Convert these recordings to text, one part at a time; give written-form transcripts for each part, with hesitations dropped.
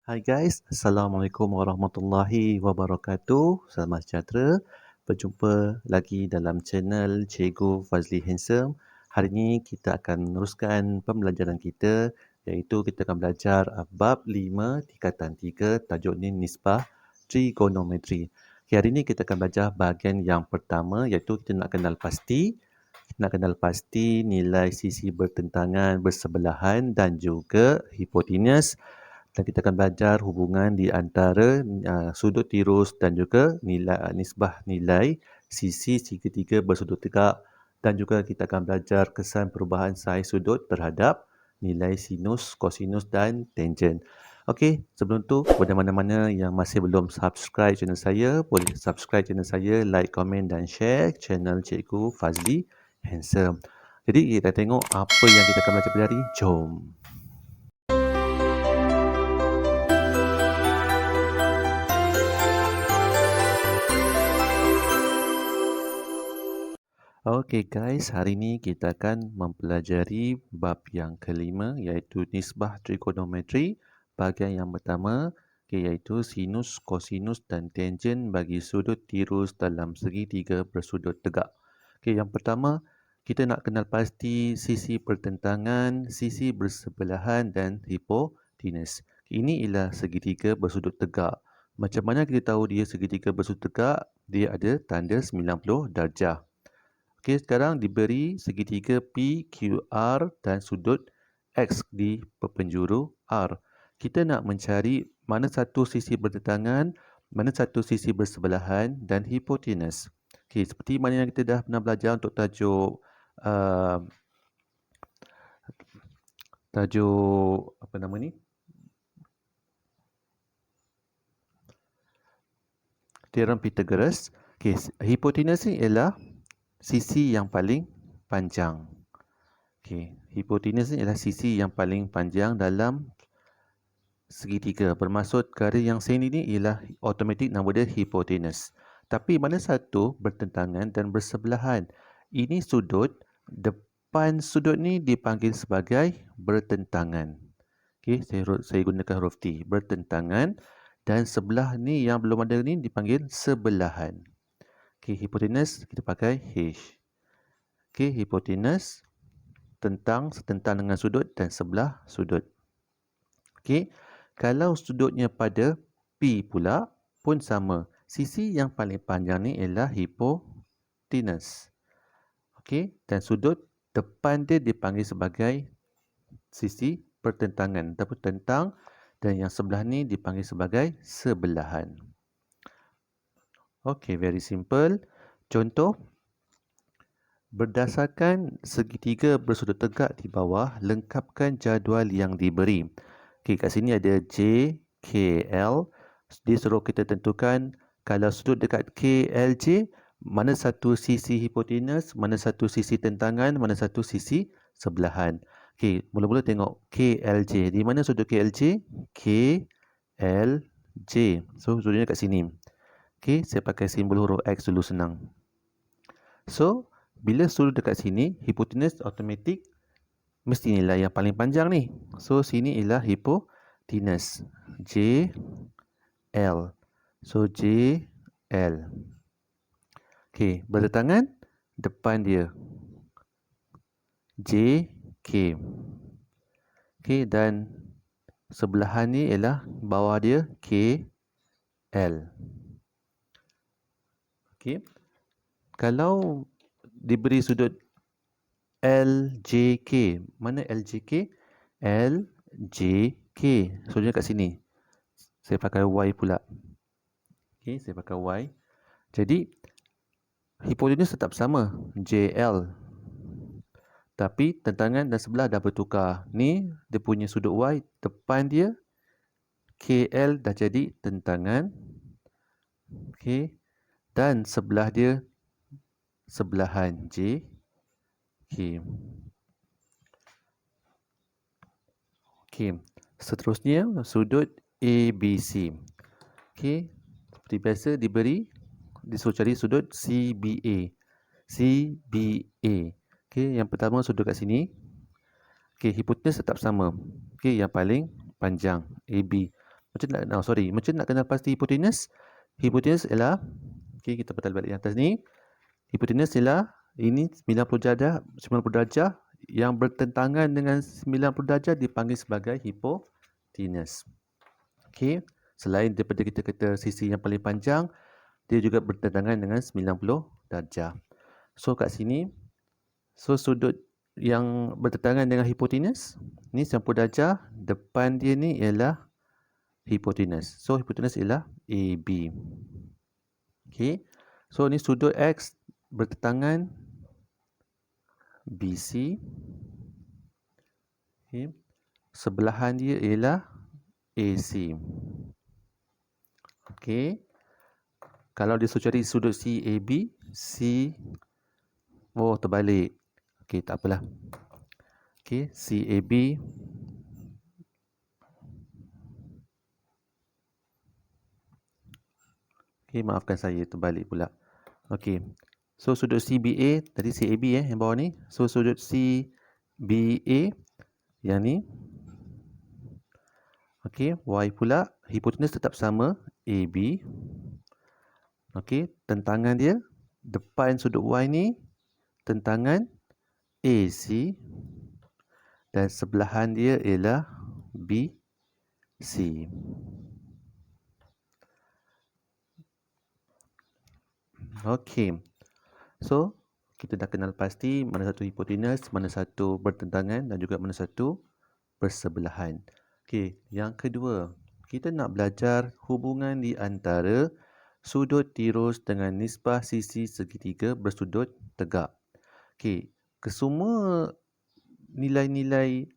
Hai guys, Assalamualaikum warahmatullahi wabarakatuh. Selamat sejahtera. Berjumpa lagi dalam channel Cikgu Fazli Handsome. Hari ini kita akan meneruskan pembelajaran kita iaitu kita akan belajar bab 5 tingkatan 3 tajuk ni nisbah trigonometri. Okay, hari ini kita akan belajar bahagian yang pertama iaitu kita nak kenal pasti. Kita nak kenal pasti nilai sisi bertentangan, bersebelahan dan juga hipotenus. Dan kita akan belajar hubungan di antara sudut tirus dan juga nisbah nilai sisi segitiga bersudut tegak, dan juga kita akan belajar kesan perubahan saiz sudut terhadap nilai sinus, kosinus dan tangen. Okey, sebelum tu pada mana-mana yang masih belum subscribe channel saya, boleh subscribe channel saya, like, komen dan share channel Cikgu Fazli Handsome. Jadi kita tengok apa yang kita akan belajar pada hari. Jom. Okey guys, hari ini kita akan mempelajari bab yang kelima iaitu nisbah trigonometri. Bahagian yang pertama iaitu sinus, kosinus dan tangen bagi sudut tirus dalam segitiga bersudut tegak. Okey, yang pertama kita nak kenal pasti sisi pertentangan, sisi bersebelahan dan hipotenus. Ini ialah segitiga bersudut tegak. Macam mana kita tahu dia segitiga bersudut tegak? Dia ada tanda 90 darjah. Okey, sekarang diberi segitiga PQR dan sudut X di penjuru R. Kita nak mencari mana satu sisi bertentangan, mana satu sisi bersebelahan dan hipotenus. Okey, seperti mana yang kita dah pernah belajar untuk tajuk apa nama ni? Teorem Pythagoras. Okey, hipotenus ni ialah sisi yang paling panjang. Okey, hipotenus ni adalah sisi yang paling panjang dalam segitiga. Bermaksud garis yang sini ni ialah automatik nama dia hipotenus. Tapi mana satu bertentangan dan bersebelahan. Ini sudut, depan sudut ni dipanggil sebagai bertentangan. Okey, saya gunakan huruf T, bertentangan, dan sebelah ni yang belum ada ni dipanggil sebelahan. Okey, hipotenus kita pakai H. Okey, hipotenus setentang dengan sudut dan sebelah sudut. Okey, kalau sudutnya pada P pula pun sama. Sisi yang paling panjang ni ialah hipotenus. Okey, dan sudut depan dia dipanggil sebagai sisi pertentangan ataupun tentang, dan yang sebelah ni dipanggil sebagai sebelahan. Okey, very simple. Contoh, berdasarkan segitiga bersudut tegak di bawah, lengkapkan jadual yang diberi. Okey, kat sini ada J, K, L. Dia suruh kita tentukan kalau sudut dekat K, L, J, mana satu sisi hipotenus, mana satu sisi tentangan, mana satu sisi sebelahan. Okey, mula-mula tengok K, L, J. Di mana sudut K, L, J? K, L, J. So, sudutnya kat sini. Okey, saya pakai simbol huruf X dulu senang. So, bila sudut dekat sini, hipotenus automatik mesti nilai yang paling panjang ni. So, sini ialah hipotenus. J, L. So, J, L. Okey, bertentangan depan dia. J, K. Okey, dan sebelahan ni ialah bawah dia K, L. Okey, kalau diberi sudut LJK. Mana LJK? LJK. Sudutnya kat sini. Saya pakai Y pula. Okey, saya pakai Y. Jadi, hipotenus tetap sama. JL. Tapi, tentangan dan sebelah dah bertukar. Ni, dia punya sudut Y. Depan dia, KL dah jadi tentangan. Okey. Dan sebelah dia, sebelahan J, K. Okey, seterusnya sudut ABC. Okey, seperti biasa disuruh cari sudut CBA. CBA. Okey, yang pertama sudut kat sini. Okey, hipotenus tetap sama. Okey, yang paling panjang AB. macam nak kenal pasti hipotenus. Hipotenus ialah, okey, kita petal balik yang atas ni. Hipotenus ialah ini 90 darjah yang bertentangan dengan 90 darjah dipanggil sebagai hipotenus. Okey, selain daripada kita kata sisi yang paling panjang, dia juga bertentangan dengan 90 darjah. So kat sini, sudut yang bertentangan dengan hipotenus ni 90 darjah, depan dia ni ialah hipotenus. So hipotenus ialah AB. Okey. So ni sudut X bertentangan BC. Okey. Sebelahan dia ialah AC. Okey. Kalau dia cari sudut CAB, terbalik. Okey, tak apalah. Okey, CAB okey, maafkan saya, terbalik pula. Okey. So sudut CBA, tadi CAB yang bawah ni. So sudut CBA yang ni. Okey, Y pula, hipotenus tetap sama, AB. Okey, tentangan dia depan sudut Y ni tentangan AC dan sebelahan dia ialah BC. Okey. So, kita dah kenal pasti mana satu hipotenus, mana satu bertentangan dan juga mana satu bersebelahan. Okey, yang kedua, kita nak belajar hubungan di antara sudut tirus dengan nisbah sisi segitiga bersudut tegak. Okey, kesemua nilai-nilai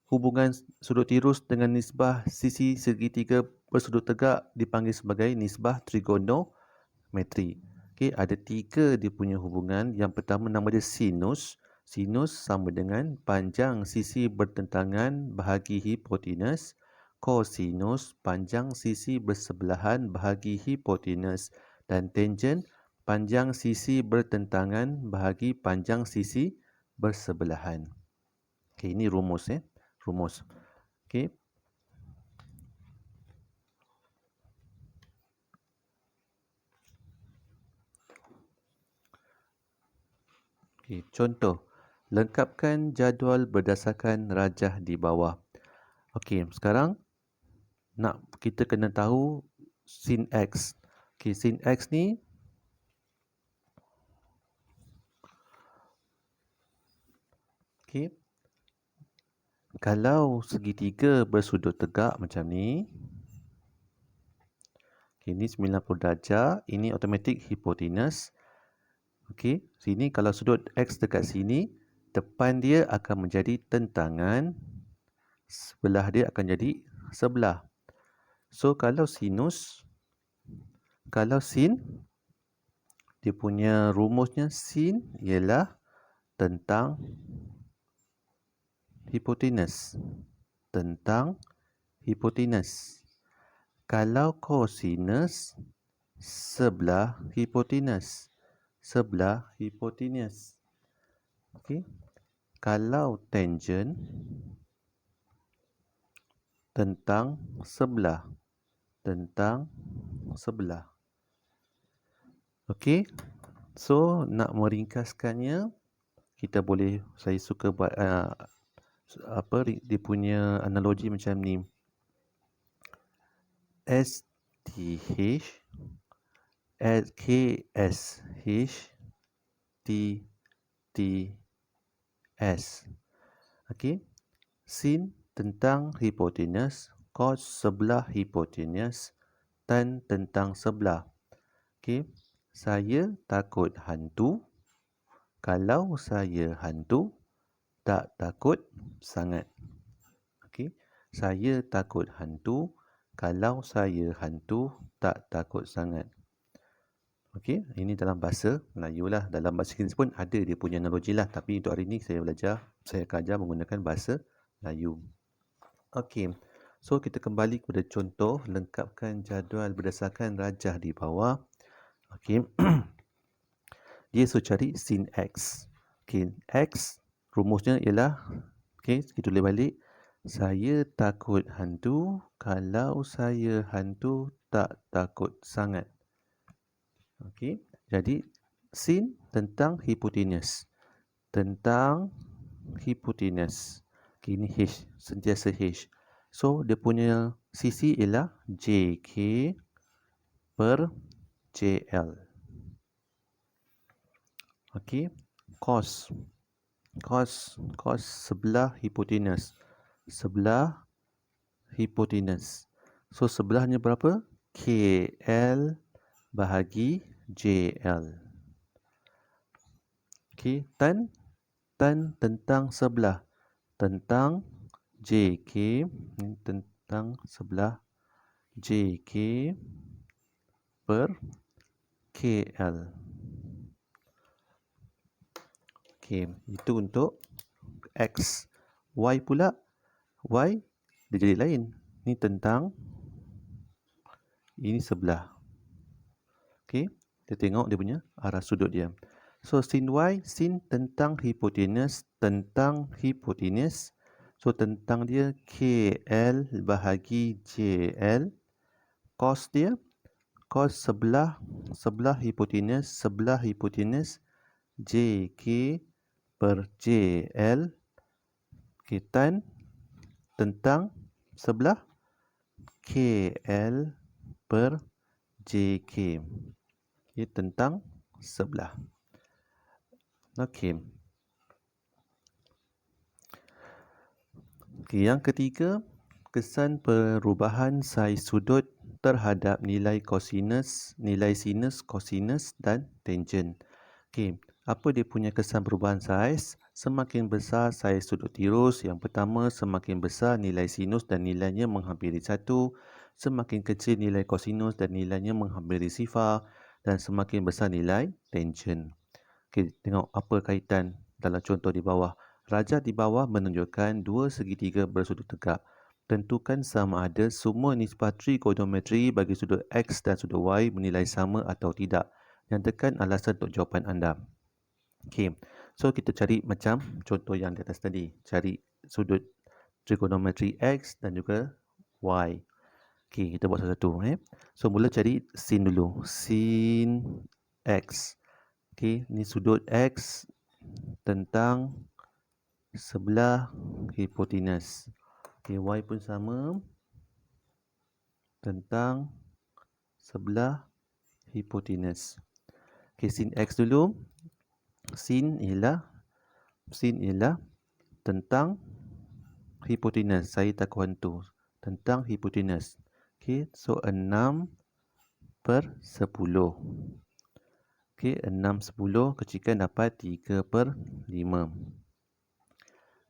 hubungan sudut tirus dengan nisbah sisi segitiga bersudut tegak dipanggil sebagai nisbah trigonometri. Okey, ada 3 dia punya hubungan. Yang pertama nama dia sinus. Sinus sama dengan panjang sisi bertentangan bahagi hipotenus. Kosinus panjang sisi bersebelahan bahagi hipotenus. Dan tangent panjang sisi bertentangan bahagi panjang sisi bersebelahan. Okey, ini rumus rumus. Okey. Okey, contoh, lengkapkan jadual berdasarkan rajah di bawah. Okey, sekarang kita kena tahu sin X. Okey, sin X ni okey. Kalau segitiga bersudut tegak macam ni, okey, ni 90 darjah, ini automatik hipotenus. Okey, sini kalau sudut X dekat sini, depan dia akan menjadi tentangan, sebelah dia akan jadi sebelah. So, kalau sin, dia punya rumusnya sin ialah tentang hipotenus. Tentang hipotenus. Kalau kosinus, sebelah hipotenus. Sebelah hipotenus. Okey. Kalau tangent, tentang sebelah. Tentang sebelah. Okey. So, nak meringkaskannya, saya suka buat dia punya analogi macam ni. STH KSH TTS. Okey. Sin tentang hipotenus, cos sebelah hipotenus, tan tentang sebelah. Okey. Saya takut hantu. Kalau saya hantu, tak takut sangat. Okey. Saya takut hantu. Kalau saya hantu, tak takut sangat. Okey, ini dalam bahasa Melayu lah. Dalam bahasa Inggeris pun ada dia punya analogi lah. Tapi untuk hari ini saya akan ajar menggunakan bahasa Melayu. Okey, so kita kembali kepada contoh. Lengkapkan jadual berdasarkan rajah di bawah. Okey, dia cari sin X. Okey, X rumusnya ialah, okey, kita tulis balik. Saya takut hantu. Kalau saya hantu, tak takut sangat. Okey. Jadi, sin tentang hipotenus. Tentang hipotenus. Okay, ini H. Sentiasa H. So, dia punya sisi ialah JK per JL. Okey. Cos. Cos sebelah hipotenus. Sebelah hipotenus. So, sebelahnya berapa? KL bahagi JL. Okey. Tan tentang sebelah. Tentang JK. Ini tentang sebelah JK per KL. Okey. Itu untuk X. Y pula. Y dia jadi lain. Ini tentang, ini sebelah. Okey, kita tengok dia punya arah sudut dia. So, sin Y, sin tentang hipotenus. So, tentang dia KL bahagi JL. Cos dia, cos sebelah hipotenus, JK per JL. Okay, tan tentang sebelah KL per JK. Okay, tentang sebelah. Okey. Okay, yang ketiga, kesan perubahan saiz sudut terhadap nilai kosinus, kosinus dan tangent. Okey, apa dia punya kesan perubahan saiz? Semakin besar saiz sudut tirus, yang pertama semakin besar nilai sinus dan nilainya menghampiri 1. Semakin kecil nilai kosinus dan nilainya menghampiri sifar. Dan semakin besar nilai tangent. Okey, tengok apa kaitan dalam contoh di bawah. Rajah di bawah menunjukkan dua segitiga bersudut tegak. Tentukan sama ada semua nisbah trigonometri bagi sudut X dan sudut Y bernilai sama atau tidak. Nyatakan alasan untuk jawapan anda. Okey, so kita cari macam contoh yang di atas tadi. Cari sudut trigonometri X dan juga Y. Okey, kita buat satu-satu. So, mula cari sin dulu. Sin X. Okey, ni sudut X tentang sebelah hipotenus. Okey, Y pun sama. Tentang sebelah hipotenus. Okey, sin X dulu. Sin ialah tentang hipotenus. Saya takut hantu. Tentang hipotenus. Okey, so 6 per 10. Okey, 6, 10 kecilkan dapat 3 per 5.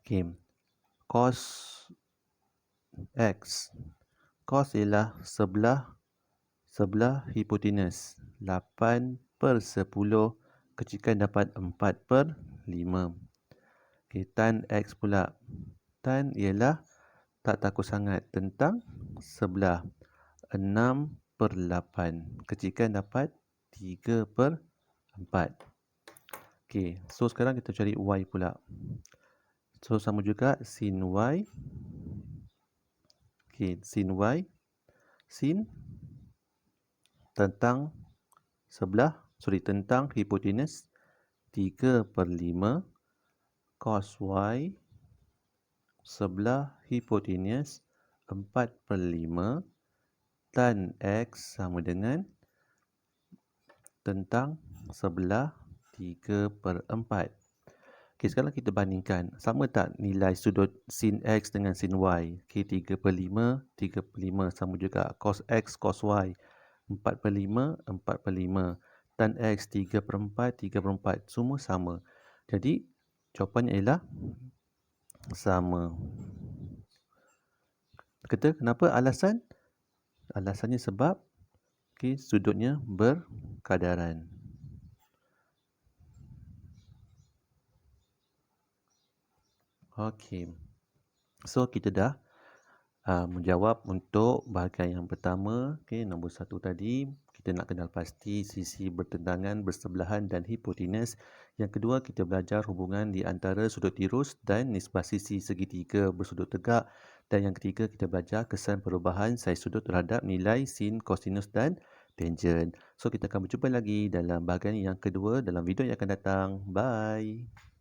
Okey, cos X. Cos ialah sebelah hipotenus. 8 per 10 kecilkan dapat 4 per 5. Okey, tan X pula. Tan ialah tak takut sangat tentang sebelah. 6 per 8 kecilkan dapat 3 per 4. Okey, so sekarang kita cari Y pula. So, sama juga sin Y. Okey, sin Y. Sin tentang tentang hipotenus 3 per 5 cos Y sebelah hipotenus 4 per 5 tan X sama dengan tentang sebelah 3 per 4. Okey, sekarang kita bandingkan. Sama tak nilai sudut sin X dengan sin Y? Okey, 3 per 5, 3 per 5 sama juga. Cos X, cos Y. 4 per 5, 4 per 5. Tan X 3 per 4, 3 per 4. Semua sama. Jadi, jawapannya ialah sama. Kata kenapa alasan? Alasannya sebab sudutnya berkadaran. Okey. So, kita dah menjawab untuk bahagian yang pertama. Okey, nombor 1 tadi. Kita kita nak kenal pasti sisi bertentangan, bersebelahan dan hipotenus. Yang kedua, kita belajar hubungan di antara sudut tirus dan nisbah sisi segitiga bersudut tegak. Dan yang ketiga, kita belajar kesan perubahan saiz sudut terhadap nilai sin, kosinus dan tangent. So, kita akan berjumpa lagi dalam bahagian yang kedua dalam video yang akan datang. Bye!